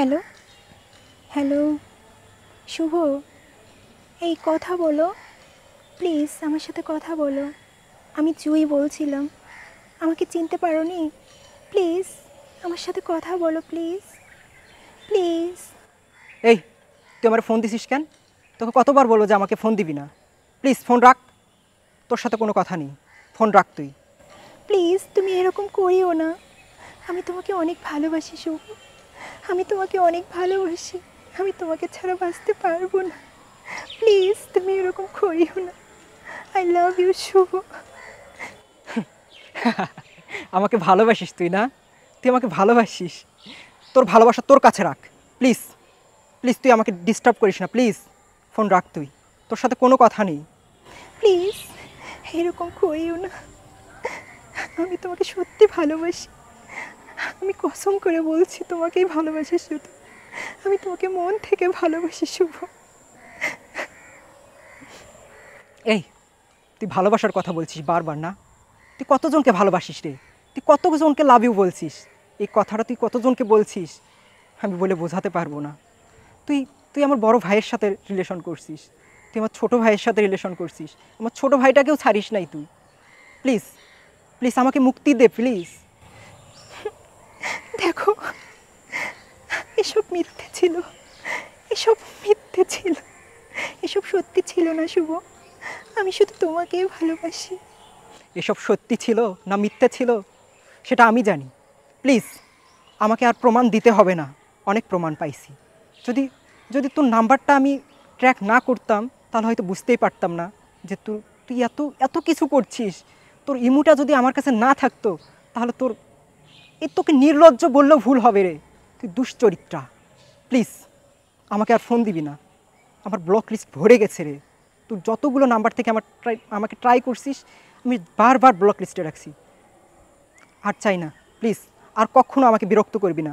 Hello, hello, শুভ, এই কথা বলো প্লিজ, আমার সাথে কথা বলো। আমি জুই বলছিলাম, আমাকে চিনতে পারোনি? প্লিজ আমার সাথে কথা বলো, প্লিজ প্লিজ। এই তুই আমার ফোন দিছিস কেন? তোকে কতবার বলবো যে আমাকে ফোন দিবি না? প্লিজ ফোন রাখ, তোর সাথে কোনো কথা নেই, ফোন রাখ তুই। প্লিজ তুমি এরকম করিও না, আমি তোমাকে অনেক ভালোবাসি শুভ, আমি তোমাকে অনেক ভালোবাসি, আমি তোমাকে ছাড়া বাঁচতে পারবো না। প্লিজ তুমি এরকম করিও না, আই লাভ ইউ শুভ। আমাকে ভালোবাসিস তুই না? তুই আমাকে ভালোবাসিস, তোর ভালোবাসা তোর কাছে রাখ প্লিজ। প্লিজ তুই আমাকে ডিস্টার্ব করিস না, প্লিজ ফোন রাখ তুই, তোর সাথে কোনো কথা নেই। প্লিজ এরকম করিও না, আমি তোমাকে সত্যি ভালোবাসি, আমি কসম করে বলছি তোমাকেই ভালোবাসি শুধু, আমি তোমাকে মন থেকে ভালোবাসি শুভ। এই তুই ভালোবাসার কথা বলছিস বারবার না? তুই কতজনকে ভালোবাসিস রে? তুই কতজনকে লাভ ইউ বলছিস? এই কথাটা তুই কতজনকে বলছিস আমি বলে বোঝাতে পারবো না। তুই তুই আমার বড় ভাইয়ের সাথে রিলেশন করছিস, তুই আমার ছোটো ভাইয়ের সাথে রিলেশন করছিস, আমার ছোটো ভাইটাকেও ছাড়িস নাই তুই। প্লিজ প্লিজ আমাকে মুক্তি দে প্লিজ। দেখো, এসব মিথ্যে ছিল, এসব মিথ্যে ছিল, এসব সত্যি ছিল না শুভ, আমি শুধু তোমাকেই ভালোবাসি। এসব সত্যি ছিল না মিথ্যে ছিল সেটা আমি জানি। প্লিজ আমাকে আর প্রমাণ দিতে হবে না, অনেক প্রমাণ পাইছি। যদি যদি তোর নাম্বারটা আমি ট্র্যাক না করতাম তাহলে হয়তো বুঝতেই পারতাম না যে তুই এত এত কিছু করছিস। তোর ইমুটা যদি আমার কাছে না থাকতো তাহলে তোকে নির্লজ্জ বললেও ভুল হবে রে, তুই দুশ্চরিত্রা। প্লিজ আমাকে আর ফোন দিবি না, আমার ব্লক লিস্ট ভরে গেছে রে। তুই যতগুলো নাম্বার থেকে আমাকে ট্রাই করছিস আমি বারবার ব্লক লিস্টে রাখছি। আর চাই না, প্লিজ আর কখনো আমাকে বিরক্ত করবি না।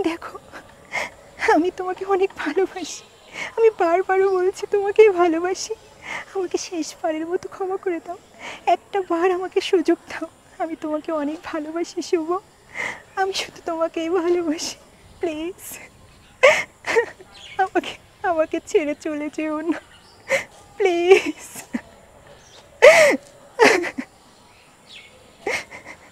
দেখো, আমি তোমাকে অনেক ভালোবাসি, আমি বারবারও বলছি তোমাকেই ভালোবাসি, আমাকে শেষবারের মতো ক্ষমা করে দাও, একটা বার আমাকে সুযোগ দাও, আমি তোমাকে অনেক ভালোবাসি শুভ, আমি শুধু তোমাকেই ভালোবাসি। প্লিজ আমাকে আমাকে ছেড়ে চলে যেও না, প্লিজ।